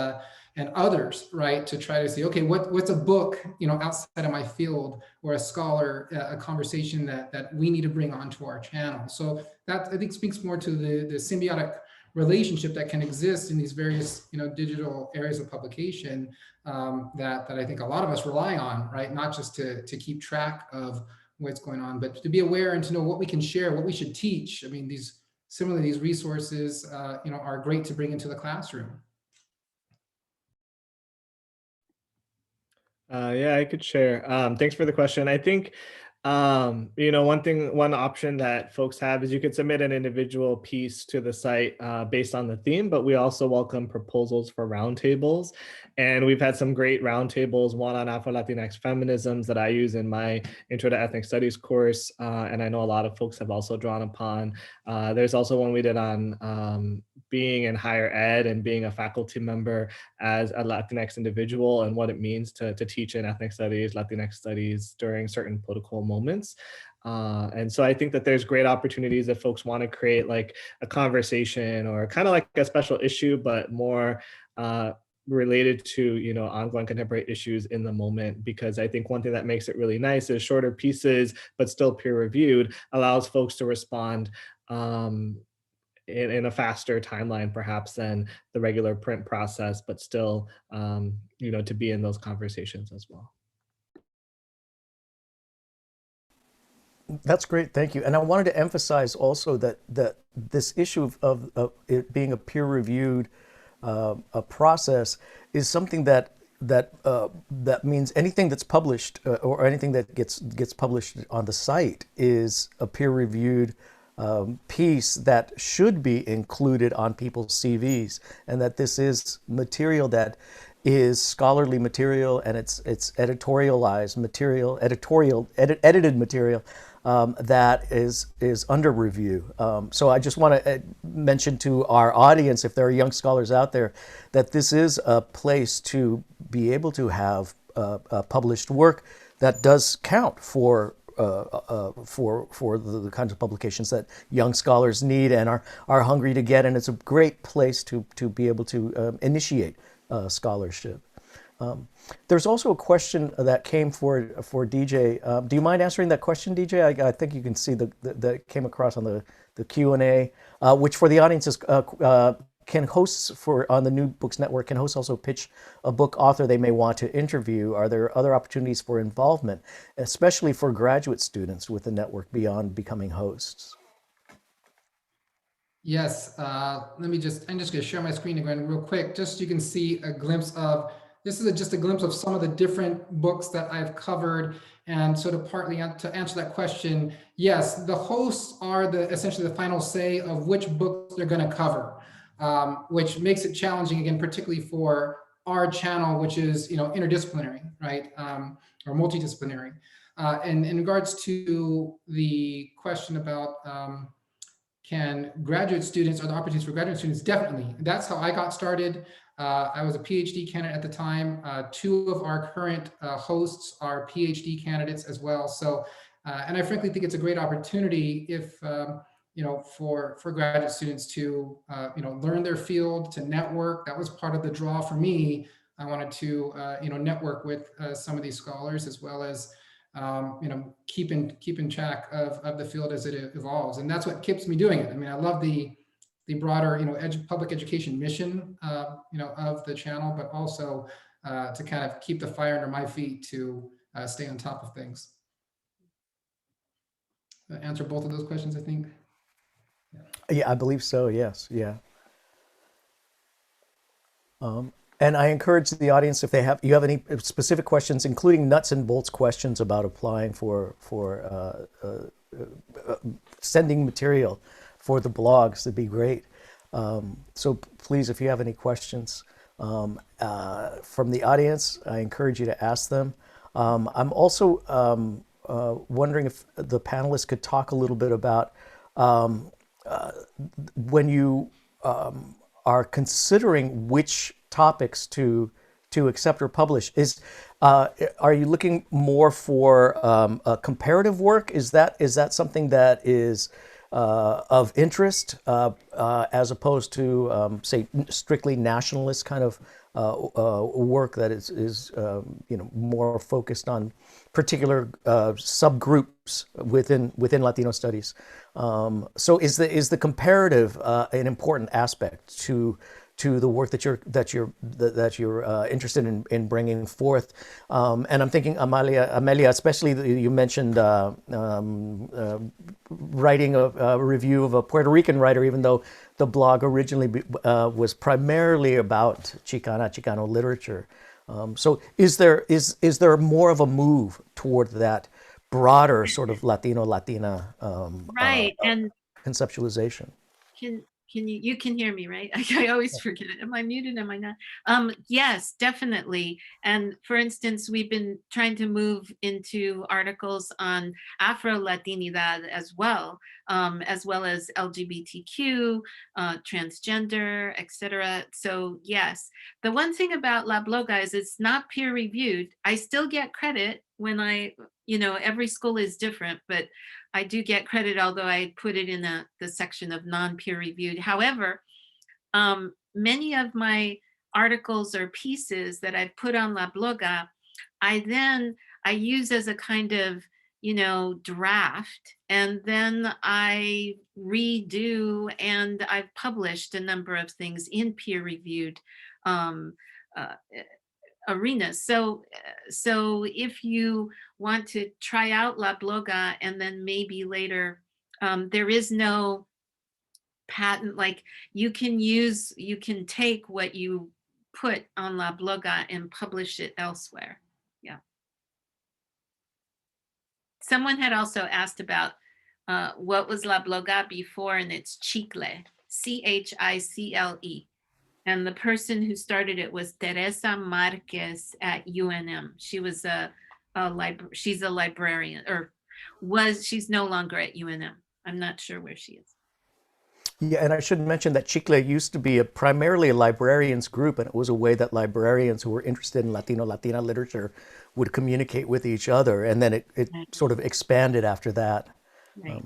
others, right, to try to see, okay, what's a book outside of my field, or a scholar, a conversation that we need to bring onto our channel. So that, I think, speaks more to the symbiotic relationship that can exist in these various digital areas of publication, that I think a lot of us rely on, right, not just to keep track of what's going on, but to be aware and to know what we can share, what we should teach. I mean, these resources, are great to bring into the classroom. Yeah, I could share. Thanks for the question. I think, one option that folks have is you could submit an individual piece to the site based on the theme, but we also welcome proposals for roundtables. And we've had some great roundtables, one on Afro-Latinx feminisms that I use in my Intro to Ethnic Studies course. And I know a lot of folks have also drawn upon. There's also one we did on being in higher ed and being a faculty member as a Latinx individual, and what it means to teach in ethnic studies, Latinx studies during certain political moments. And so I think that there's great opportunities if folks want to create like a conversation or kind of like a special issue, but more related to ongoing contemporary issues in the moment. Because I think one thing that makes it really nice is shorter pieces, but still peer reviewed, allows folks to respond in a faster timeline perhaps than the regular print process, but still to be in those conversations as well. That's great, thank you. And I wanted to emphasize also that this issue of it being a peer-reviewed process is something that means anything that's published or anything that gets published on the site is a peer-reviewed piece that should be included on people's CVs, and that this is material that is scholarly material, and it's editorialized material, edited material that is under review. So I just want to mention to our audience, if there are young scholars out there, that this is a place to be able to have published work that does count for the kinds of publications that young scholars need and are hungry to get, and it's a great place to be able to initiate scholarship. There's also a question that came for DJ. Do you mind answering that question, DJ? I think you can see that came across on the Q&A, which for the audience is, can hosts on the New Books Network, can hosts also pitch a book author they may want to interview? Are there other opportunities for involvement, especially for graduate students with the network beyond becoming hosts? Yes, I'm just going to share my screen again real quick, just so you can see a glimpse of, this is just a glimpse of some of the different books that I've covered. And so to answer that question, yes, the hosts are essentially the final say of which books they're going to cover, which makes it challenging, again, particularly for our channel, which is, interdisciplinary, right? Or multidisciplinary. And in regards to the question about can graduate students, or the opportunities for graduate students, definitely. That's how I got started. I was a PhD candidate at the time. Two of our current hosts are PhD candidates as well. So, and I frankly think it's a great opportunity if, for graduate students to, learn their field, to network. That was part of the draw for me. I wanted to, network with some of these scholars, as well as, keeping track of the field as it evolves. And that's what keeps me doing it. I mean, I love the broader, public education mission, of the channel, but also to kind of keep the fire under my feet to stay on top of things. Answer both of those questions, I think. Yeah, I believe so. Yes. Yeah. And I encourage the audience, if you have any specific questions, including nuts and bolts questions about applying for sending material for the blogs, it'd be great. So please, if you have any questions from the audience, I encourage you to ask them. I'm also wondering if the panelists could talk a little bit about when you are considering which topics to accept or publish. Are you looking more for a comparative work? Is that something that is of interest as opposed to say strictly nationalist kind of work that is more focused on particular subgroups within Latino studies? So is the comparative an important aspect to the work that you're interested in bringing forth? And I'm thinking, Amelia, especially you mentioned writing a review of a Puerto Rican writer, even though the blog originally was primarily about Chicano literature. So is there more of a move toward that broader sort of Latina Right. And conceptualization? Can you can hear me, right? I always forget it. Am I muted? Am I not? Yes, definitely. And for instance, we've been trying to move into articles on Afro-Latinidad as well as LGBTQ, transgender, etc. So yes, the one thing about La Bloga is it's not peer reviewed. I still get credit when every school is different, but I do get credit, although I put it in the section of non-peer reviewed. However, many of my articles or pieces that I've put on La Bloga, I use as a kind of, draft, and then I redo, and I've published a number of things in peer reviewed arenas. So if you want to try out La Bloga and then maybe later, there is no patent, like you can take what you put on La Bloga and publish it elsewhere. Yeah. Someone had also asked about what was La Bloga before, and it's Chicle, Chicle. And the person who started it was Teresa Marquez at UNM. She was she's a librarian, or she's no longer at UNM. I'm not sure where she is. Yeah, and I should mention that Chicle used to be primarily a librarians group, and it was a way that librarians who were interested in Latina literature would communicate with each other, and then it Right. sort of expanded after that. Right.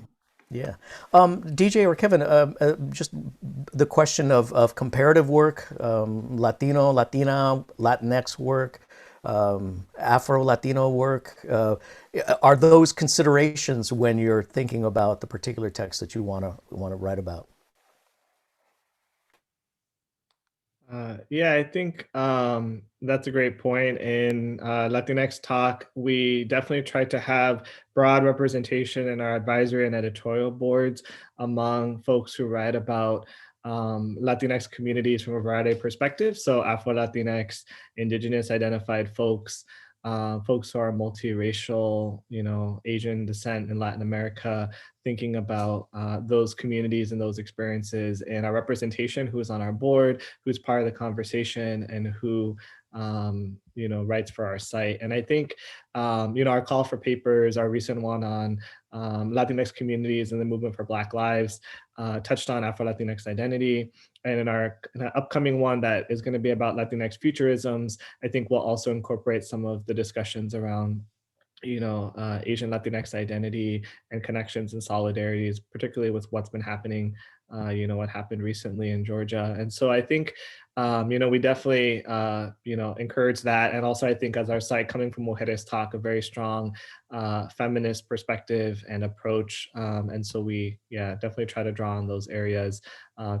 Yeah. DJ or Kevin, just the question of comparative work, Latino, Latina, Latinx work, Afro-Latino work. Are those considerations when you're thinking about the particular text that you want to write about? Yeah, I think that's a great point. In Latinx Talk, we definitely try to have broad representation in our advisory and editorial boards among folks who write about Latinx communities from a variety of perspectives. So Afro-Latinx, Indigenous identified folks, folks who are multiracial, Asian descent in Latin America, thinking about those communities and those experiences, and our representation, who's on our board, who's part of the conversation, and who writes for our site. And I think, our call for papers, our recent one on Latinx communities and the movement for Black lives, touched on Afro-Latinx identity. And in our upcoming one that is going to be about Latinx futurisms, I think we'll also incorporate some of the discussions around Asian Latinx identity and connections and solidarities, particularly with what's been happening, what happened recently in Georgia. And so I think, we definitely, encourage that. And also I think as our site, coming from Mujeres Talk, a very strong feminist perspective and approach. And so we, definitely try to draw on those areas,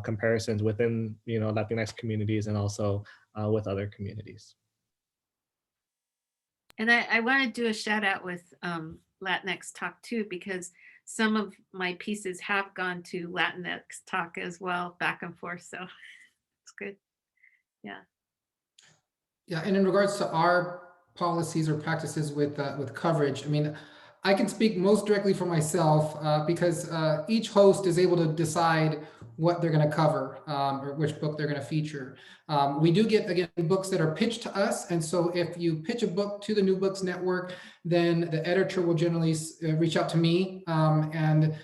comparisons within, Latinx communities and also with other communities. And I want to do a shout out with Latinx Talk too, because some of my pieces have gone to Latinx Talk as well, back and forth. So it's good. Yeah. Yeah, and in regards to our policies or practices with coverage, I mean, I can speak most directly for myself because each host is able to decide what they're going to cover or which book they're going to feature. We do get, again, books that are pitched to us. And so if you pitch a book to the New Books Network, then the editor will generally reach out to me. And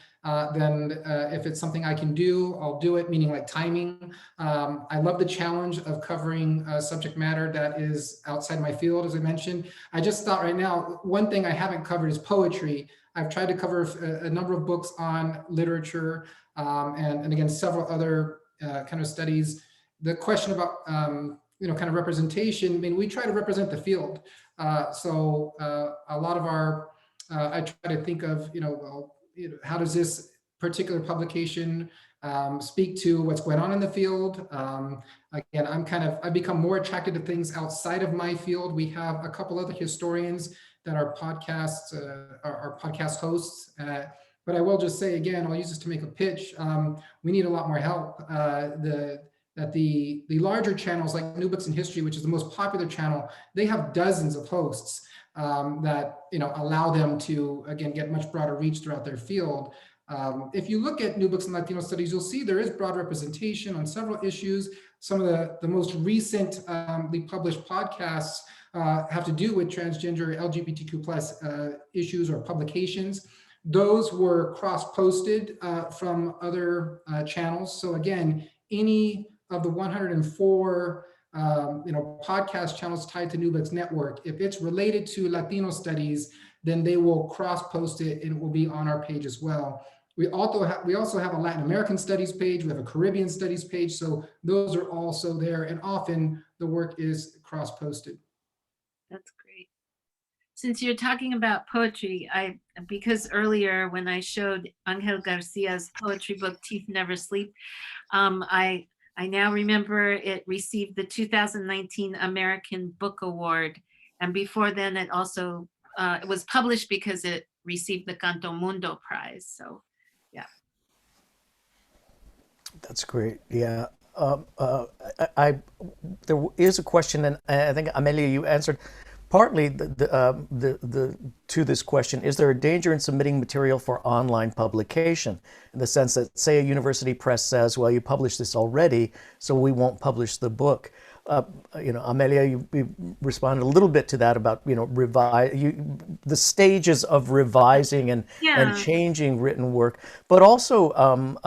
then if it's something I can do, I'll do it, meaning like timing. I love the challenge of covering subject matter that is outside my field, as I mentioned. I just thought right now, one thing I haven't covered is poetry. I've tried to cover a number of books on literature and again, several other kind of studies. The question about, kind of representation, I mean, we try to represent the field. So a lot of our, I try to think of, how does this particular publication speak to what's going on in the field? Again, I've become more attracted to things outside of my field. We have a couple other historians that are podcasts, are podcast hosts. But I will just say again, I'll use this to make a pitch. We need a lot more help. The larger channels like New Books in History, which is the most popular channel, they have dozens of hosts that allow them to, again, get much broader reach throughout their field. If you look at New Books in Latino Studies, you'll see there is broad representation on several issues. Some of the most recently published podcasts have to do with transgender LGBTQ plus issues or publications. Those were cross-posted from other channels. So again, any of the 104 podcast channels tied to New Books Network, if it's related to Latino studies, then they will cross-post it and it will be on our page as well. We also have a Latin American studies page. We have a Caribbean studies page. So those are also there. And often the work is cross-posted. That's great. Since you're talking about poetry, because earlier when I showed Angel Garcia's poetry book, Teeth Never Sleep, I now remember it received the 2019 American Book Award. And before then, it also it was published because it received the Canto Mundo Prize. So, yeah. That's great. Yeah. There is a question, and I think Amelia, you answered partly to this question. Is there a danger in submitting material for online publication, in the sense that, say, a university press says, well, you published this already, so we won't publish the book? Amelia, you responded a little bit to that about, the stages of revising and changing written work, but also I'm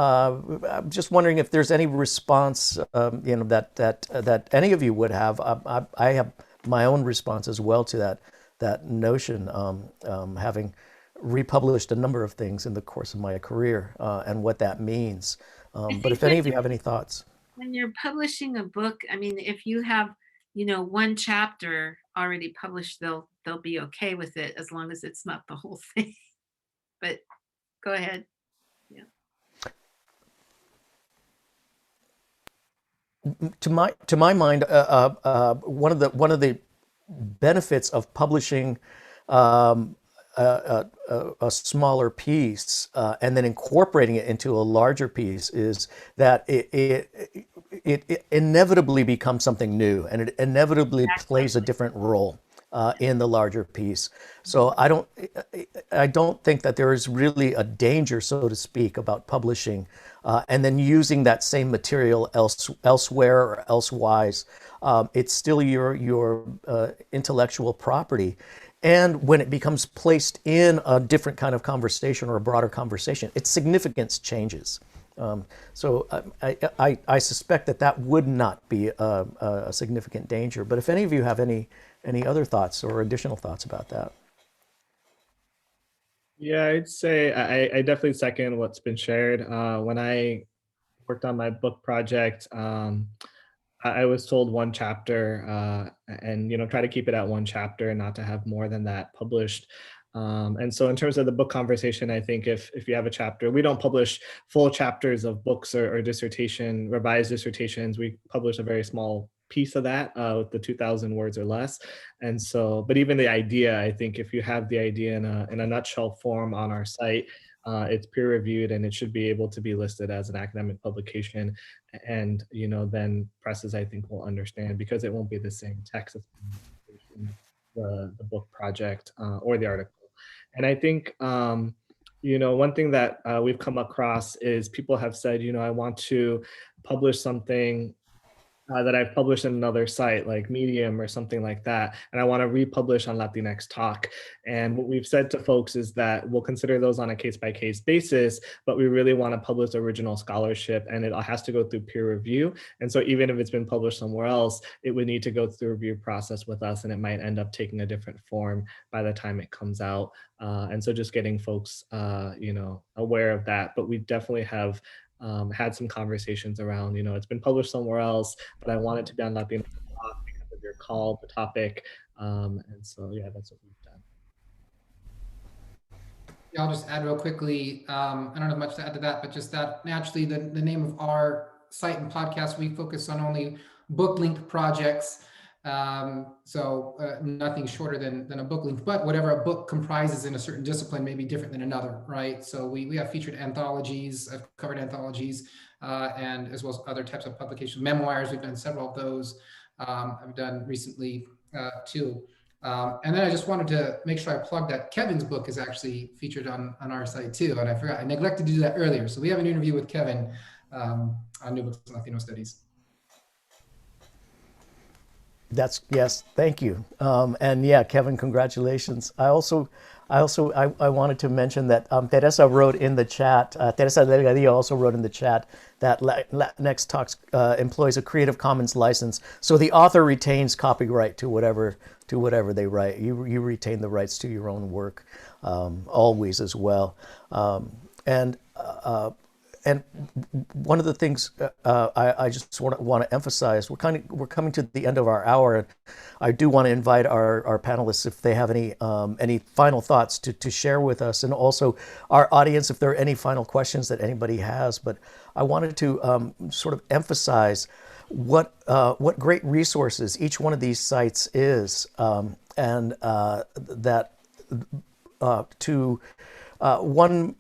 just wondering if there's any response, that any of you would have. I have my own response as well to that notion, having republished a number of things in the course of my career, and what that means. But if any of you have any thoughts. When you're publishing a book, I mean, if you have, one chapter already published, they'll be okay with it as long as it's not the whole thing. But go ahead. Yeah. To my mind, one of the benefits of publishing a smaller piece and then incorporating it into a larger piece is that it inevitably becomes something new, and it inevitably plays a different role. in the larger piece. So I don't think that there is really a danger, so to speak, about publishing and then using that same material elsewhere or elsewise. It's still your intellectual property. And when it becomes placed in a different kind of conversation or a broader conversation, its significance changes. So I suspect that would not be a significant danger. But if any of you have any other thoughts or additional thoughts about that. Yeah, I'd say I definitely second what's been shared. When I worked on my book project, I was told one chapter, and try to keep it at one chapter and not to have more than that published. And so in terms of the book conversation, I think if you have a chapter, we don't publish full chapters of books or revised dissertations. We publish a very small piece of that with the 2,000 words or less. And so, but even the idea, I think if you have the idea in a nutshell form on our site, it's peer reviewed and it should be able to be listed as an academic publication. And then presses, I think, will understand, because it won't be the same text as the book project or the article. And I think one thing that we've come across is people have said, I want to publish something that I've published in another site like Medium or something like that, and I want to republish on Latinx Talk. And what we've said to folks is that we'll consider those on a case-by-case basis, but we really want to publish original scholarship, and it has to go through peer review. And so even if it's been published somewhere else, it would need to go through a review process with us, and it might end up taking a different form by the time it comes out. And so just getting folks, aware of that. But we definitely have had some conversations around, it's been published somewhere else, but I want it to be on Latino Talk because of your call, the topic. And so, yeah, that's what we've done. Yeah, I'll just add real quickly. I don't have much to add to that, but just that naturally the name of our site and podcast, we focus on only book link projects. So nothing shorter than a book link, but whatever a book comprises in a certain discipline may be different than another, right? So we have featured anthologies, I've covered anthologies, and as well as other types of publications, memoirs, we've done several of those. I've done recently too. And then I just wanted to make sure I plug that Kevin's book is actually featured on our site too. And I forgot, I neglected to do that earlier. So we have an interview with Kevin on New Books in Latino Studies. Yes, thank you. And yeah, Kevin, congratulations. I wanted to mention that Teresa wrote in the chat, Teresa Delgadillo also wrote in the chat that Latinx Talks employs a Creative Commons license. So the author retains copyright to whatever they write. You retain the rights to your own work always as well. And one of the things I just want to emphasize, we're coming to the end of our hour, and I do want to invite our panelists if they have any final thoughts to share with us, and also our audience if there are any final questions that anybody has. But I wanted to sort of emphasize what great resources each one of these sites is, and that one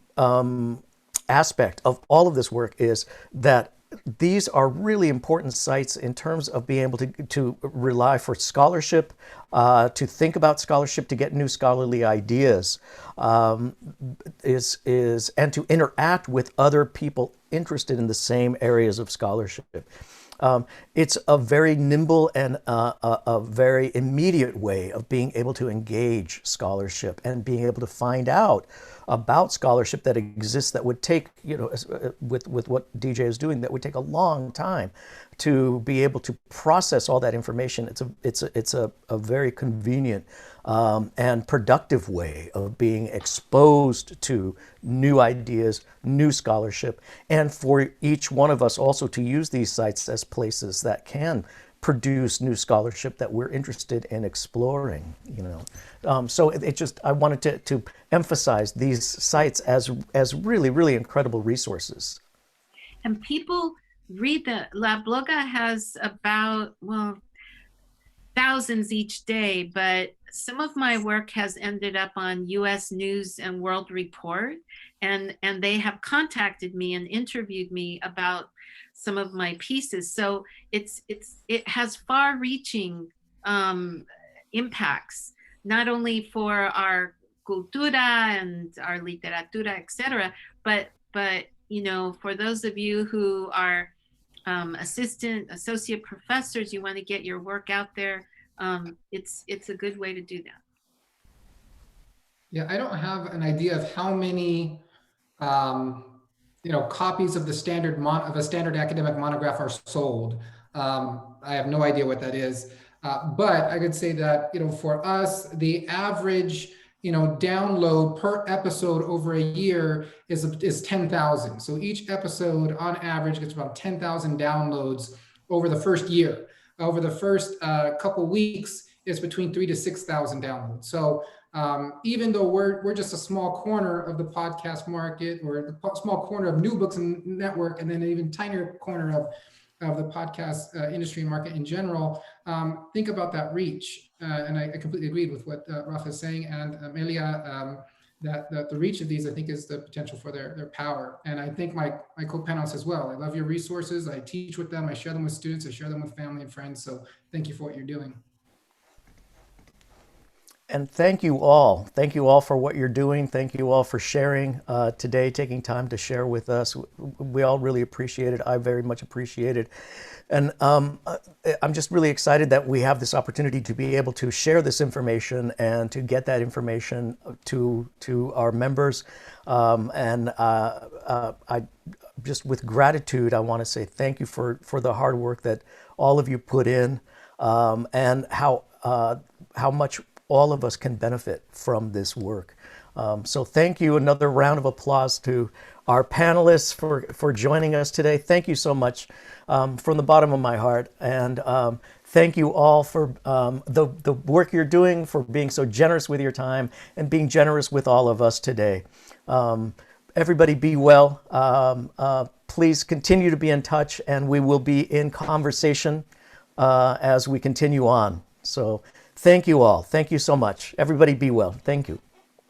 aspect of all of this work is that these are really important sites in terms of being able to rely for scholarship, to think about scholarship, to get new scholarly ideas, and to interact with other people interested in the same areas of scholarship. It's a very nimble and a very immediate way of being able to engage scholarship and being able to find out about scholarship that exists that would take, with what DJ is doing, that would take a long time to be able to process all that information. It's a very convenient and productive way of being exposed to new ideas, new scholarship, and for each one of us also to use these sites as places that can produce new scholarship that we're interested in exploring. So I wanted to emphasize these sites as really, really incredible resources. And people read La Bloga has about, thousands each day, but some of my work has ended up on US News and World Report, and they have contacted me and interviewed me about some of my pieces. So it has far-reaching impacts, not only for our cultura and our literatura, etc., but for those of you who are associate professors, you want to get your work out there. It's a good way to do that. Yeah, I don't have an idea of how many copies of the standard academic monograph are sold. I have no idea what that is, but I could say that for us, the average download per episode over a year is 10,000. So each episode on average gets about 10,000 downloads over the first year. Over the first couple weeks, it's between 3,000 to 6,000 downloads. So even though we're just a small corner of the podcast market, or the small corner of New Books and Network, and then an even tinier corner of the podcast industry and market in general, think about that reach. And I completely agreed with what Rafa is saying, and Amelia, that the reach of these, I think, is the potential for their power. And I think my co-panelists as well. I love your resources. I teach with them. I share them with students. I share them with family and friends. So thank you for what you're doing. And thank you all. Thank you all for what you're doing. Thank you all for sharing today, taking time to share with us. We all really appreciate it. I very much appreciate it. And I'm just really excited that we have this opportunity to be able to share this information and to get that information to our members. I just, with gratitude, I want to say thank you for the hard work that all of you put in, and how much all of us can benefit from this work. So thank you. Another round of applause to our panelists for joining us today. Thank you so much from the bottom of my heart. And thank you all for the work you're doing, for being so generous with your time and being generous with all of us today. Everybody be well. Please continue to be in touch, and we will be in conversation as we continue on. So thank you all. Thank you so much. Everybody be well. Thank you.